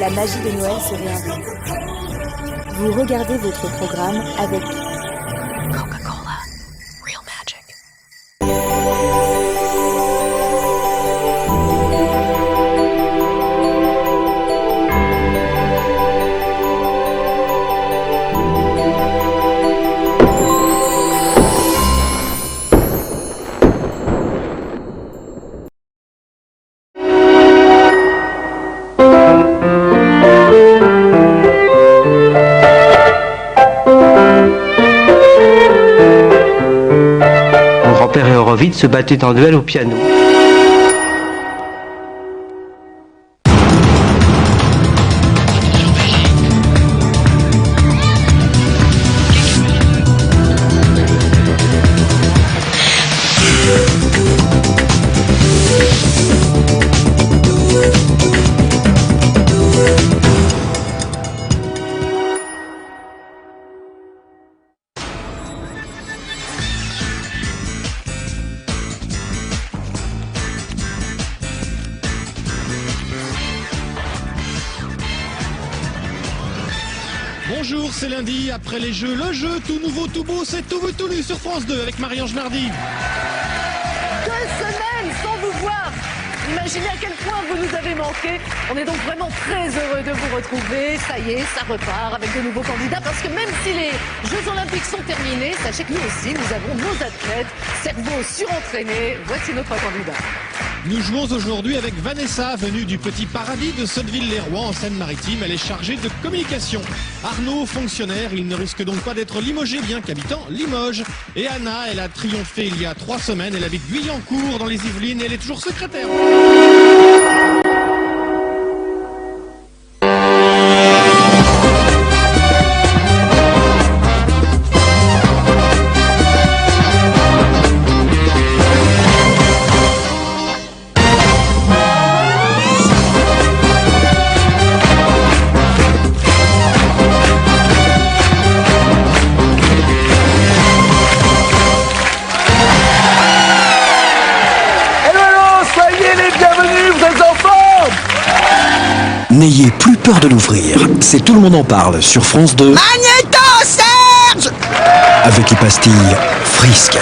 la magie de Noël se réinvente. Vous regardez votre programme avec Coca-Cola, Real Magic. Horowitz se battait en duel au piano. Bonjour, c'est lundi, après les jeux, le jeu tout nouveau, tout beau, c'est tout vu, tout nu sur France 2 avec Marie-Ange Nardi. 2 semaines sans vous voir. Imaginez à quel point vous nous avez manqué. On est donc vraiment très heureux de vous retrouver. Ça y est, ça repart avec de nouveaux candidats parce que même si les Jeux Olympiques sont terminés, sachez que nous aussi, nous avons nos athlètes, cerveaux surentraînés. Voici notre candidat. Nous jouons aujourd'hui avec Vanessa, venue du petit paradis de Sotteville-les-Rois en Seine-Maritime. Elle est chargée de communication. Arnaud, fonctionnaire, il ne risque donc pas d'être limogé, bien qu'habitant Limoges. Et Anna, elle a triomphé il y a 3 semaines. Elle habite Guyancourt dans les Yvelines et elle est toujours secrétaire. N'ayez plus peur de l'ouvrir. C'est Tout le monde en parle sur France 2. Magnéto Serge Avec les pastilles Frisque.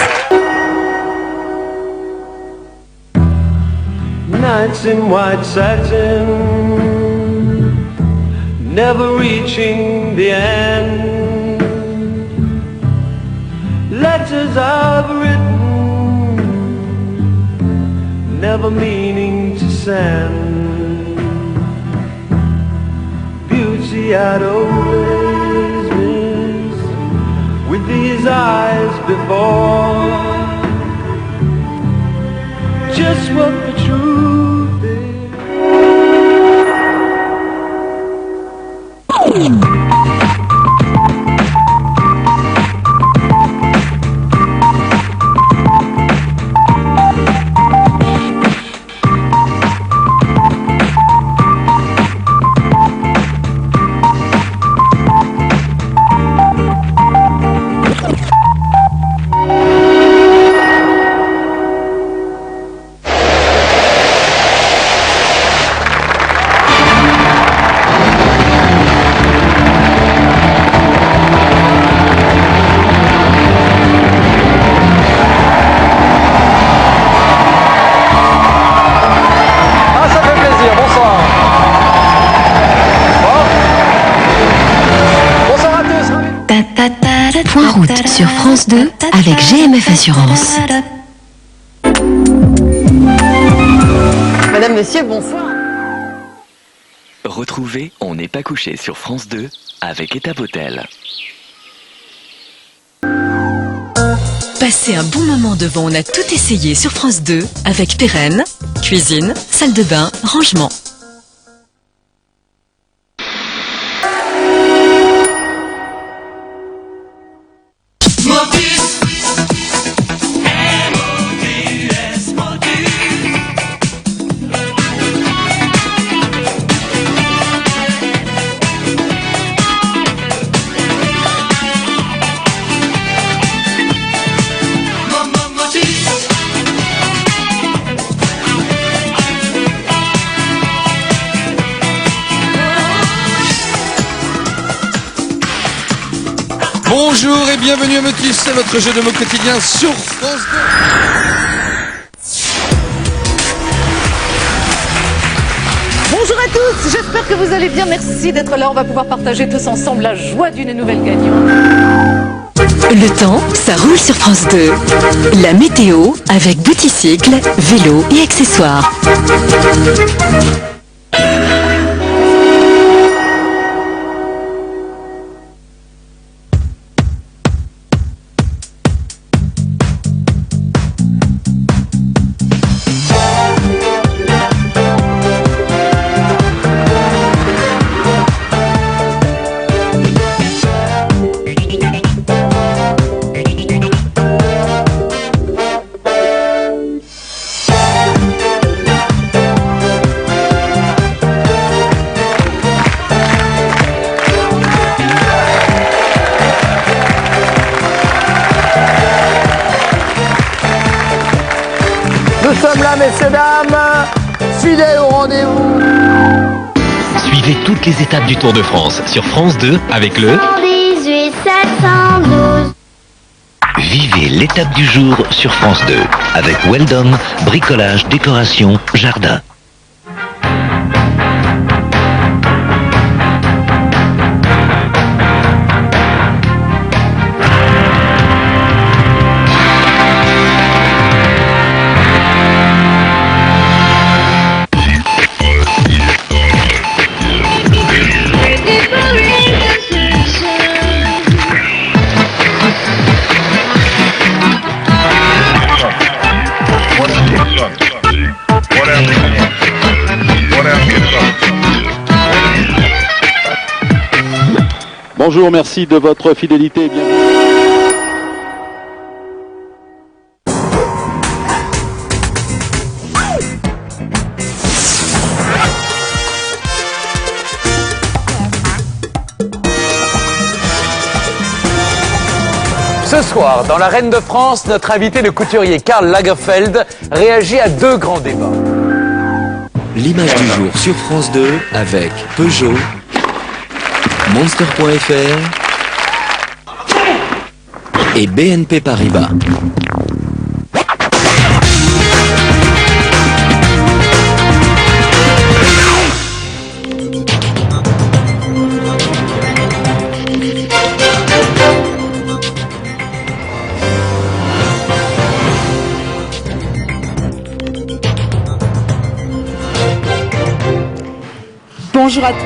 Nights in white satin, never reaching the end. Letters I've written, never meaning to send. Beauty I'd always miss with these eyes before. Just what the truth is. Point route sur France 2 avec GMF Assurance. Madame, monsieur, bonsoir. Retrouvez On n'est pas couché sur France 2 avec Étape Hôtel. Passez un bon moment devant On a tout essayé sur France 2 avec Pérenne, cuisine, salle de bain, rangement. Bonjour et bienvenue à Motus, c'est votre jeu de mots quotidien sur France 2. Bonjour à tous, j'espère que vous allez bien, merci d'être là, on va pouvoir partager tous ensemble la joie d'une nouvelle gagnante. Le temps, ça roule sur France 2. La météo avec Bouticycle, vélo et accessoires. Nous sommes là, messieurs, dames, fidèles au rendez-vous. Suivez toutes les étapes du Tour de France sur France 2 avec le 18 712. Vivez l'étape du jour sur France 2 avec Weldom, bricolage, décoration, jardin. Bonjour, merci de votre fidélité. Bienvenue. Ce soir, dans la Reine de France, notre invité le couturier Karl Lagerfeld réagit à deux grands débats. L'image du jour sur France 2 avec Peugeot, Monster.fr et BNP Paribas. Bonjour à tous.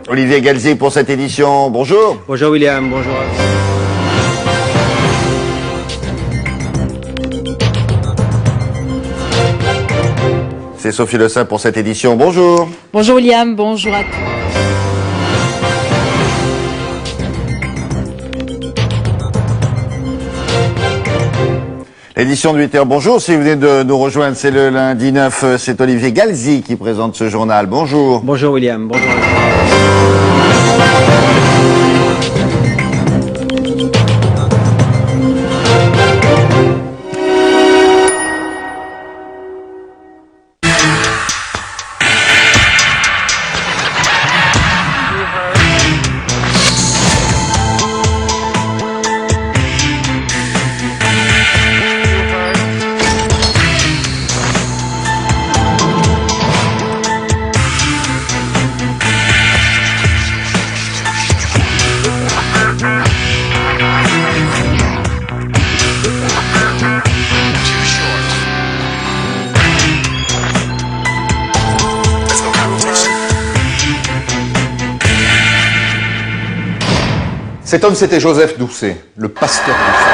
Olivier Galzi pour cette édition, bonjour. Bonjour William, bonjour à vous. C'est Sophie Le Saint pour cette édition, bonjour. Bonjour William, bonjour à tous. L'édition de 8h, bonjour. Si vous venez de nous rejoindre, c'est le lundi 9, c'est Olivier Galzi qui présente ce journal. Bonjour. Bonjour William, bonjour à vous. Cet homme, c'était Joseph Doucet, le pasteur Doucet.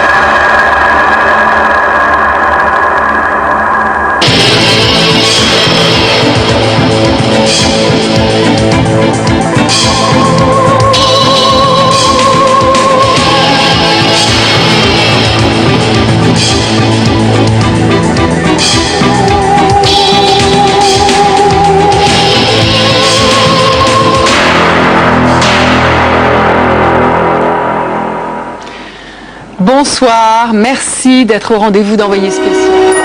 Bonsoir, merci d'être au rendez-vous d'Envoyé spécial.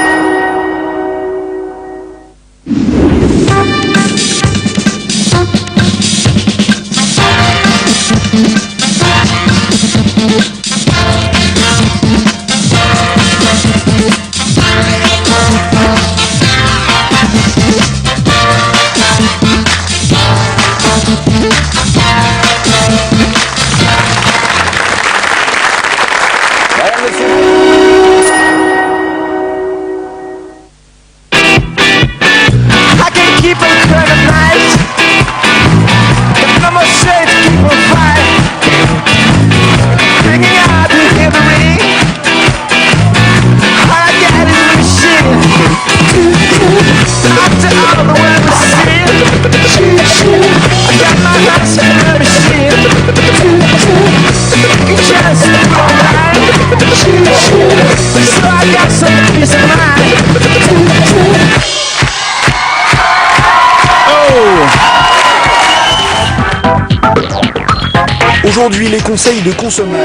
Aujourd'hui, les conseils de consommateurs.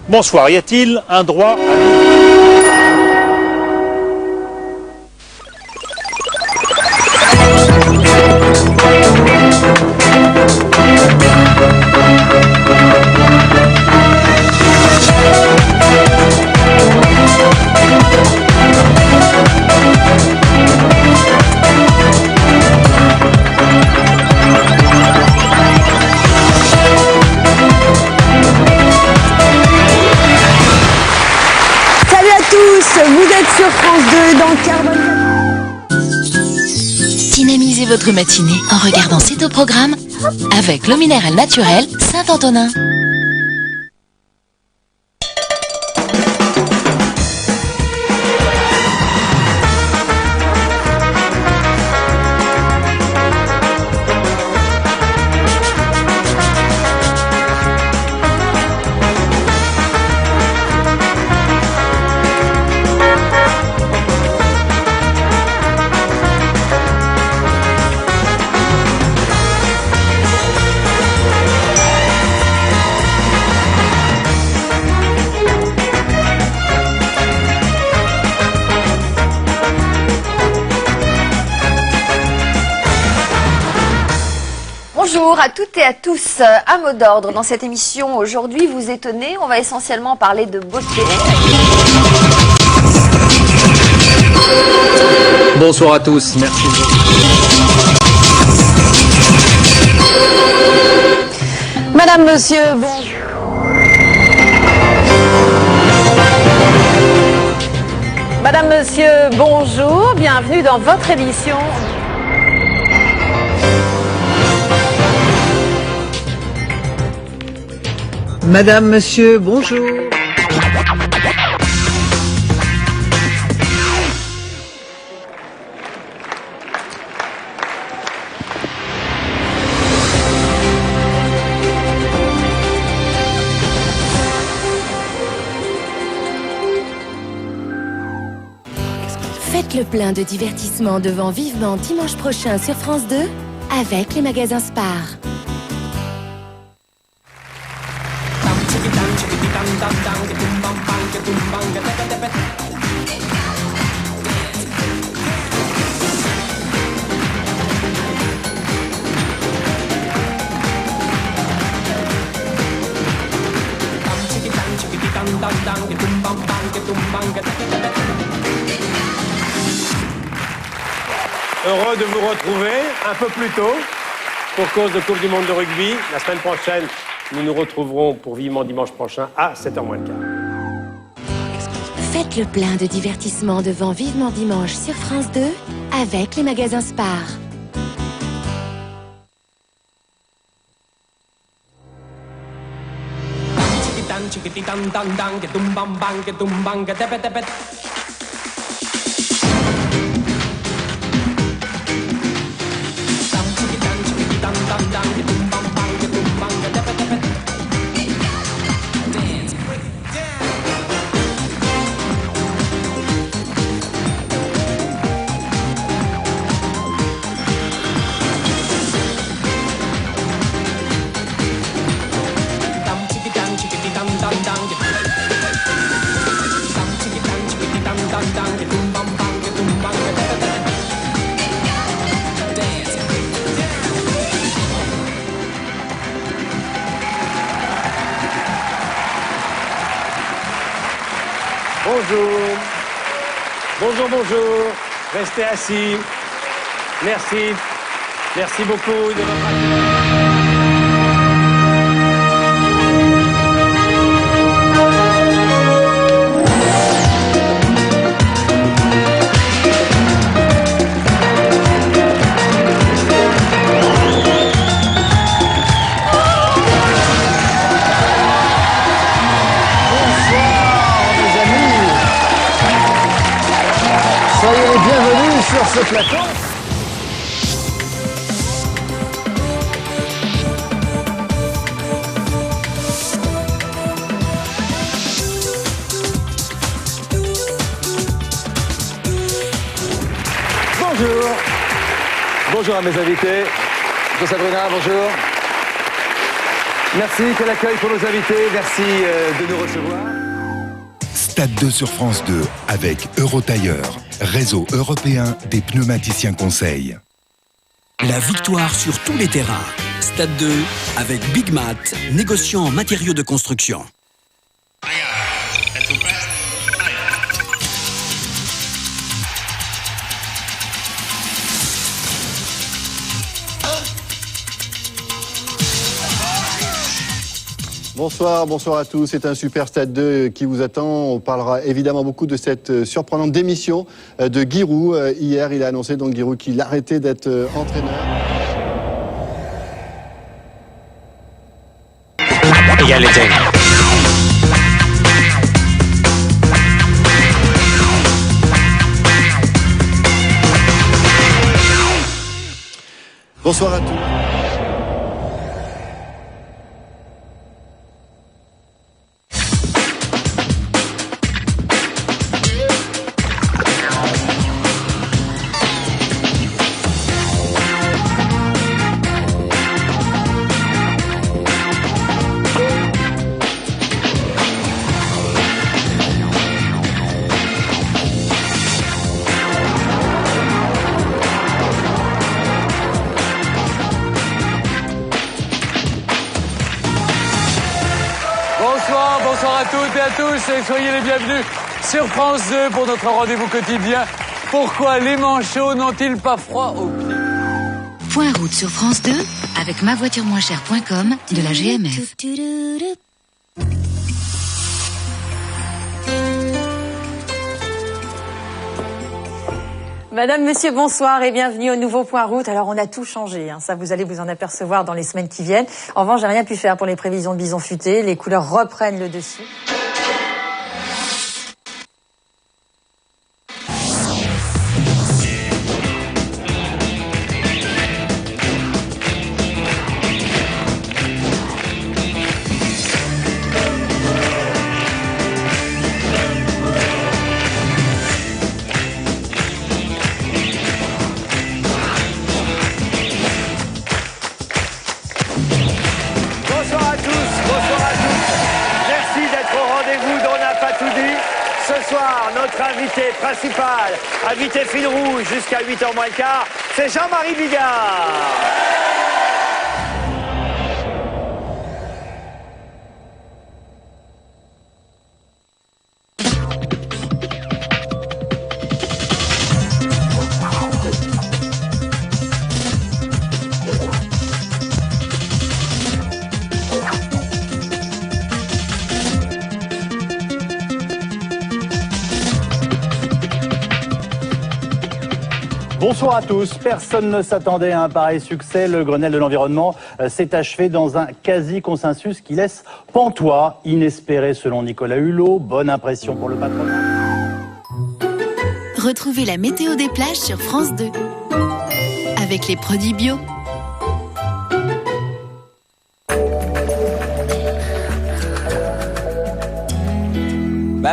Bonsoir, y a-t-il un droit à... Vous êtes sur France 2 dans Carbone. Dynamisez votre matinée en regardant C'est au programme avec l'eau minérale naturelle Saint-Antonin. Bonjour à toutes et à tous. Un mot d'ordre dans cette émission. Aujourd'hui, vous étonnez, on va essentiellement parler de beauté. Bonsoir à tous, merci. Madame, monsieur, bonjour. Madame, monsieur, bonjour. Bienvenue dans votre émission. Madame, monsieur, bonjour. Faites le plein de divertissement devant Vivement dimanche prochain sur France 2 avec les magasins Spar. Heureux de vous retrouver un peu plus tôt pour cause de Coupe du Monde de rugby. La semaine prochaine, nous nous retrouverons pour Vivement dimanche prochain à 7h moins le quart. Faites le plein de divertissement devant Vivement dimanche sur France 2 avec les magasins Spar. Bonjour. Bonjour, bonjour. Restez assis. Merci. Merci beaucoup de votre attention. ce plateau. Bonjour. Bonjour à mes invités. Bonjour Sabrina, bonjour. Merci, quel accueil pour nos invités. Merci de nous recevoir. Stade 2 sur France 2 avec Eurotailleur, réseau européen des pneumaticiens conseils. La victoire sur tous les terrains. Stade 2 avec Big Mat, négociant en matériaux de construction. Bonsoir à tous. C'est un super Stade 2 qui vous attend. On parlera évidemment beaucoup de cette surprenante démission de Giroud. Hier, il a annoncé donc Giroud qu'il arrêtait d'être entraîneur. Égalité. Bonsoir à tous. Bonsoir à toutes et à tous et soyez les bienvenus sur France 2 pour notre rendez-vous quotidien. Pourquoi les manchots n'ont-ils pas froid aux pieds? Point route sur France 2 avec mavoituremoinchère.com de la GMF. Madame, monsieur, bonsoir et bienvenue au nouveau Point Route. Alors, on a tout changé, ça vous allez vous en apercevoir dans les semaines qui viennent. En revanche, j'ai rien pu faire pour les prévisions de bison futé. Les couleurs reprennent le dessus. Notre invité principal, invité fil rouge jusqu'à 8h moins le quart, c'est Jean-Marie Bigard. Bonsoir à tous. Personne ne s'attendait à un pareil succès. Le Grenelle de l'environnement s'est achevé dans un quasi-consensus qui laisse pantois. Inespéré selon Nicolas Hulot. Bonne impression pour le patronat. Retrouvez la météo des plages sur France 2 avec les produits bio.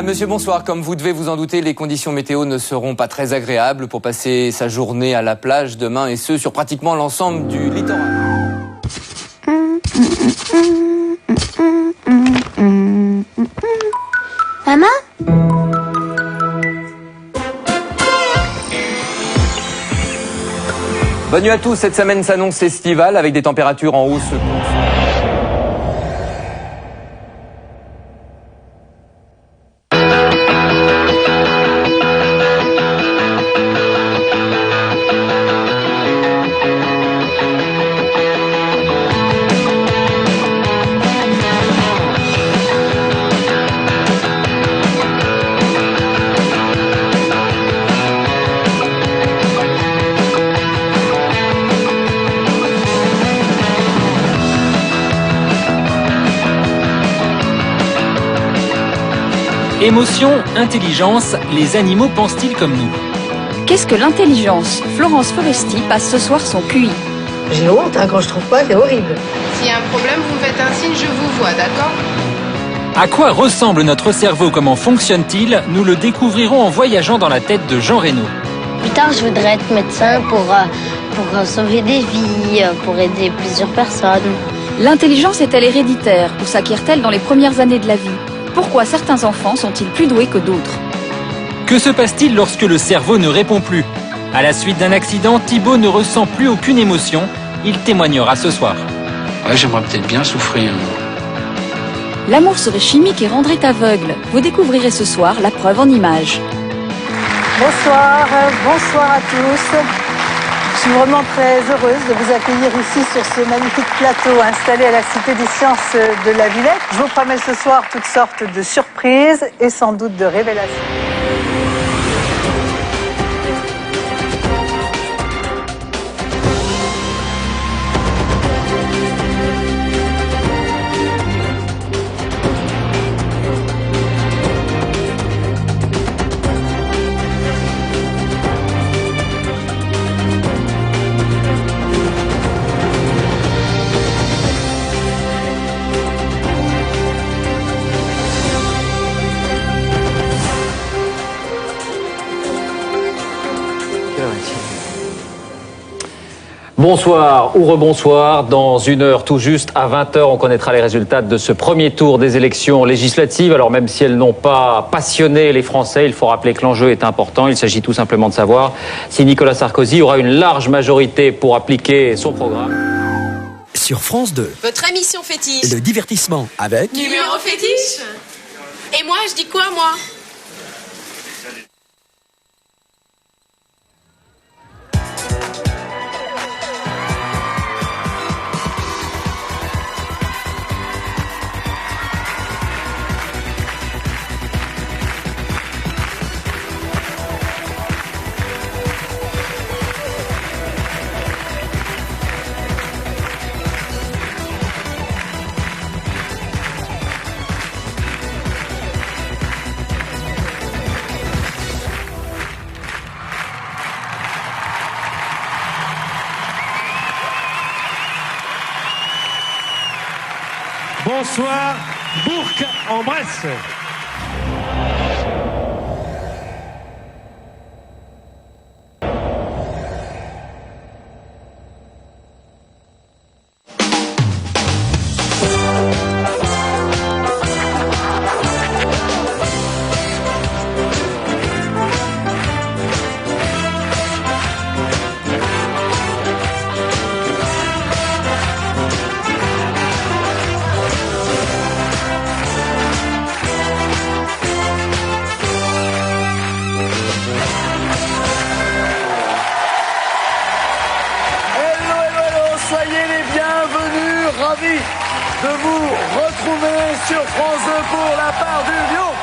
Monsieur, bonsoir. Comme vous devez vous en douter, les conditions météo ne seront pas très agréables pour passer sa journée à la plage demain, et ce, sur pratiquement l'ensemble du littoral. Maman ? Bonne nuit à tous. Cette semaine s'annonce estivale avec des températures en hausse. Émotion, intelligence, les animaux pensent-ils comme nous? Qu'est-ce que l'intelligence? Florence Foresti passe ce soir son QI. J'ai honte, quand je trouve pas, c'est horrible. S'il y a un problème, vous me faites un signe, je vous vois, d'accord? À quoi ressemble notre cerveau? Comment fonctionne-t-il? Nous le découvrirons en voyageant dans la tête de Jean Reno. Plus tard, je voudrais être médecin pour sauver des vies, pour aider plusieurs personnes. L'intelligence est-elle héréditaire ou s'acquiert-elle dans les premières années de la vie? Pourquoi certains enfants sont-ils plus doués que d'autres? Que se passe-t-il lorsque le cerveau ne répond plus? À la suite d'un accident, Thibaut ne ressent plus aucune émotion. Il témoignera ce soir. Ouais, j'aimerais peut-être bien souffrir. L'amour serait chimique et rendrait aveugle. Vous découvrirez ce soir la preuve en images. Bonsoir, bonsoir à tous. Je suis vraiment très heureuse de vous accueillir ici sur ce magnifique plateau installé à la Cité des Sciences de la Villette. Je vous promets ce soir toutes sortes de surprises et sans doute de révélations. Bonsoir ou rebonsoir. Dans une heure tout juste, à 20h, on connaîtra les résultats de ce premier tour des élections législatives. Alors même si elles n'ont pas passionné les Français, il faut rappeler que l'enjeu est important. Il s'agit tout simplement de savoir si Nicolas Sarkozy aura une large majorité pour appliquer son programme. Sur France 2, Votre émission fétiche. le divertissement avec... Numéro fétiche. Et moi, je dis quoi, moi? Bonsoir, Bourg-en-Bresse. De vous retrouver sur France 2 pour la part du Lion.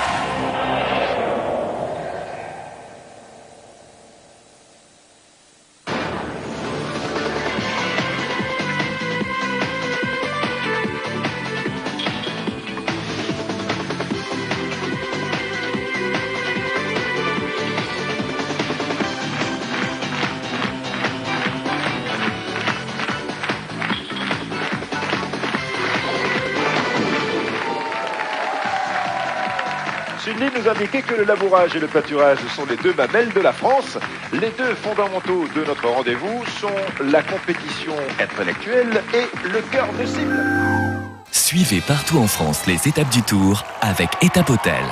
Sudley nous indiquait que le labourage et le pâturage sont les deux mamelles de la France. Les deux fondamentaux de notre rendez-vous sont la compétition intellectuelle et le cœur de cible. Suivez partout en France les étapes du Tour avec Étape Hôtel.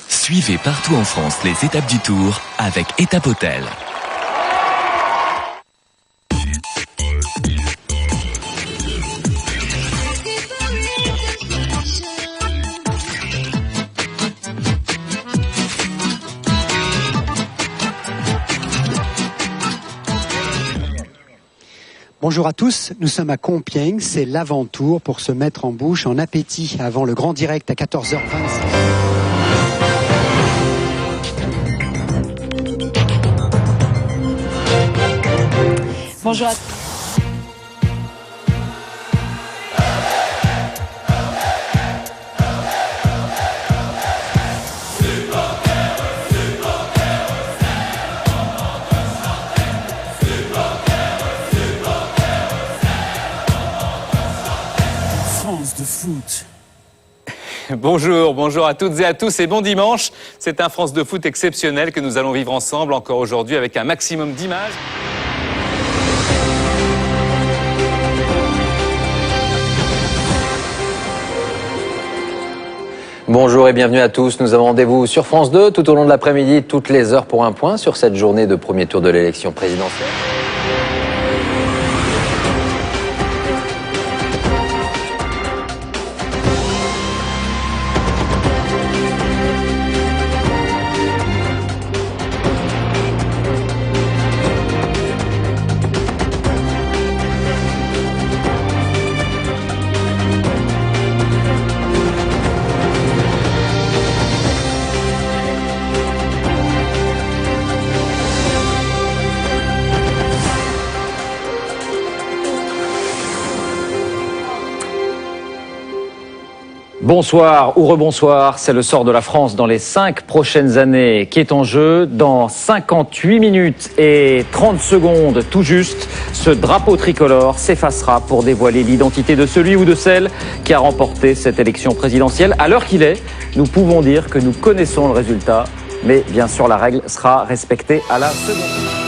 Suivez partout en France les étapes du Tour avec Étape Hôtel. Bonjour à tous, nous sommes à Compiègne, c'est l'avant-tour pour se mettre en bouche en appétit avant le grand direct à 14h25. Bonjour à Foot. Bonjour à toutes et à tous et bon dimanche. C'est un France 2 Foot exceptionnel que nous allons vivre ensemble encore aujourd'hui avec un maximum d'images. Bonjour et bienvenue à tous. Nous avons rendez-vous sur France 2 tout au long de l'après-midi, toutes les heures pour un point sur cette journée de premier tour de l'élection présidentielle. Bonsoir ou rebonsoir, c'est le sort de la France dans les 5 prochaines années qui est en jeu. Dans 58 minutes et 30 secondes tout juste, ce drapeau tricolore s'effacera pour dévoiler l'identité de celui ou de celle qui a remporté cette élection présidentielle. À l'heure qu'il est, nous pouvons dire que nous connaissons le résultat, mais bien sûr la règle sera respectée à la seconde.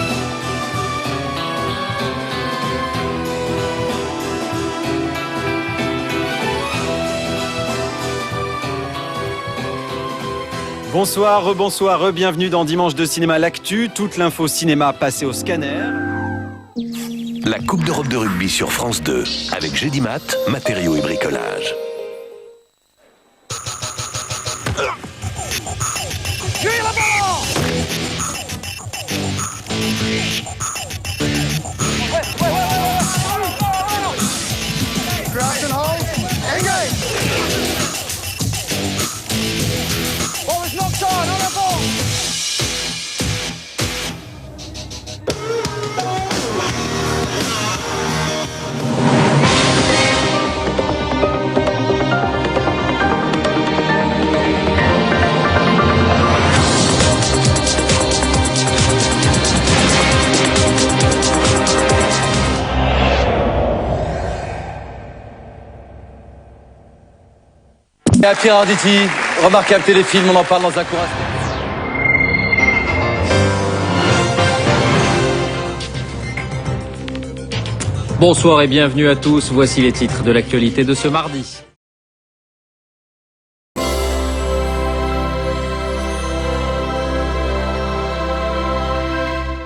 Bonsoir, rebonsoir, bienvenue dans Dimanche de Cinéma L'Actu, toute l'info cinéma passée au scanner. La Coupe d'Europe de rugby sur France 2, avec Gédimat, matériaux et bricolage. Et à Pierre Arditi, remarquable téléfilm, on en parle dans un court instant. Bonsoir et bienvenue à tous. Voici les titres de l'actualité de ce mardi.